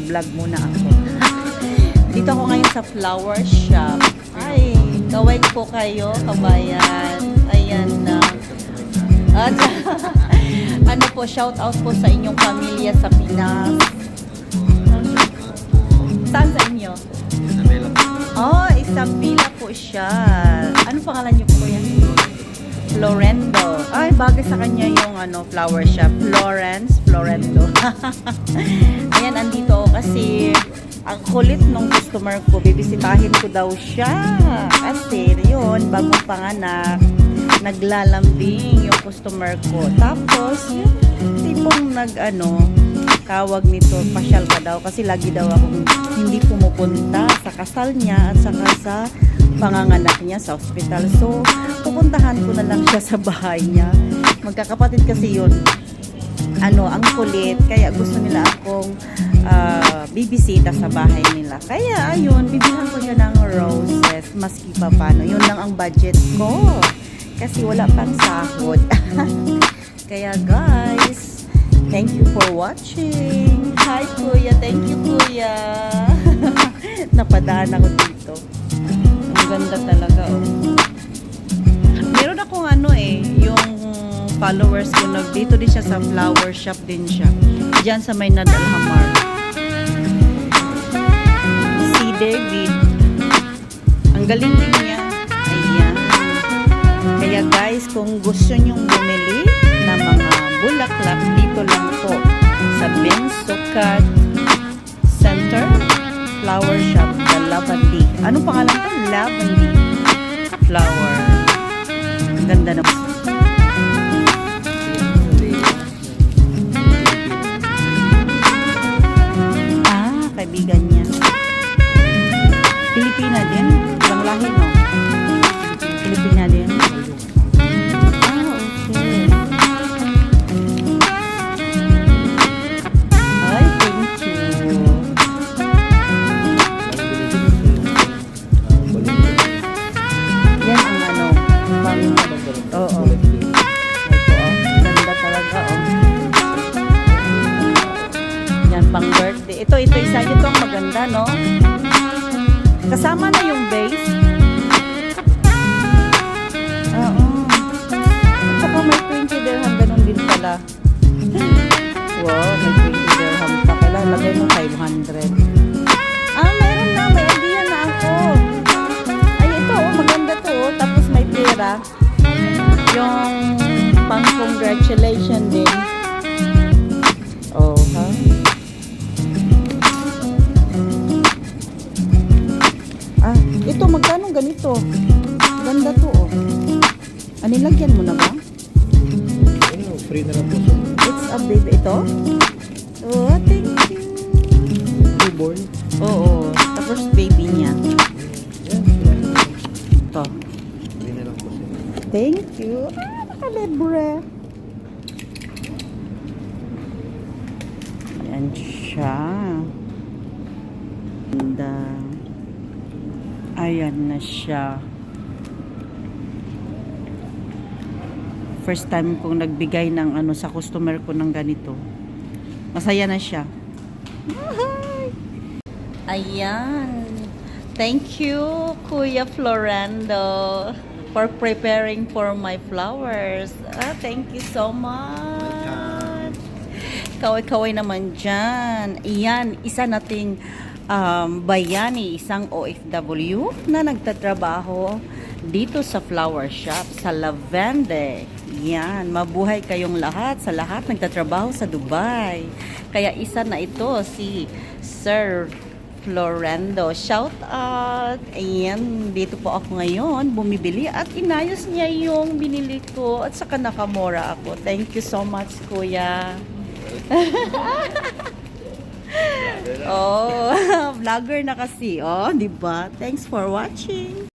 mag-vlog muna ako. Dito ako ngayon sa flower shop. Ay, kaway po kayo, kabayan. Ayan na. At ano po, shout out po sa inyong pamilya sa Pinas. Saan sa inyo? Isabela po. Oh, Isabela po siya. Ano pangalan niyo po yan? Florendo. Ay, bagay sa kanya yung flower shop. Florendo. Ayan, andito ako kasi ang kulit nung customer ko. Bibisitahin ko daw siya. Kasi yun, bagong panganak, naglalambing yung customer ko. Tapos, yung tipong tawag nito, pasyal ka daw. Kasi lagi daw akong hindi pumupunta sa kasal niya at saka sa panganganak niya sa hospital. So, pupuntahan ko na lang siya sa bahay niya. Magkakapatid kasi yun. Ang kulit. Kaya gusto nila akong bibisita sa bahay nila. Kaya, ayun, bibilhan ko siya ng roses. Maski pa paano. Yun lang ang budget ko. Kasi wala pang sahod. Kaya, guys, thank you for watching. Hi, Kuya. Thank you, Kuya. Napadaan ako dito. Ang ganda talaga, oh. Meron akong yung followers ko dito din siya sa flower shop din siya. Diyan sa may Nadalhamar. Si David. Ang galing din niya. Ayan. Kaya guys, kung gusto nyong bumili ng mga bulaklak, dito lang po sa Bensukat Center Flower Shop, the Lavandi. Anong pangalan to? Lavandi Flower. Ang ganda naman. Kaibigan niya. Pilipina din. Ibang lahi, no? Pilipina din. Okay. Ay, thank you. Yan ang oo. Ganda talaga, yan, pang birthday. Ito isa ito ang maganda, no? Kasama na yung base. Oo. At saka may 20 dirham, ganun din pala. Wow, may 20 dirham pa. Kailangan lagay mo 500. Meron na. May idea na ako. Ay, ito, maganda to. Tapos may pera. Yung pang congratulation din. Oh, ha? Ito, magkano ganito? Ganda to, oh. Nilagyan mo na ba? Free na lang po. It's a baby. Ito? Oh, thank you. Newborn? Oo. Tapos baby niya. Ito. Free na lang po siya. Thank you. Nakalibre. Ayan siya. Ganda. Ayan na siya. First time kong nagbigay ng sa customer ko ng ganito. Masaya na siya. Ayan. Thank you, Kuya Florendo, for preparing for my flowers. Thank you so much. Kaway-kaway naman dyan. Ayan, isa nating bayani, isang OFW na nagtatrabaho dito sa flower shop sa Lavandi. Yan, mabuhay kayong lahat, sa lahat nagtatrabaho sa Dubai. Kaya isa na ito si Sir Florendo. Shout out. Ayan, dito po ako ngayon bumibili at inayos niya yung binili ko at saka nakamura ako. Thank you so much, Kuya. Oh, vlogger na kasi, oh, 'di ba? Thanks for watching.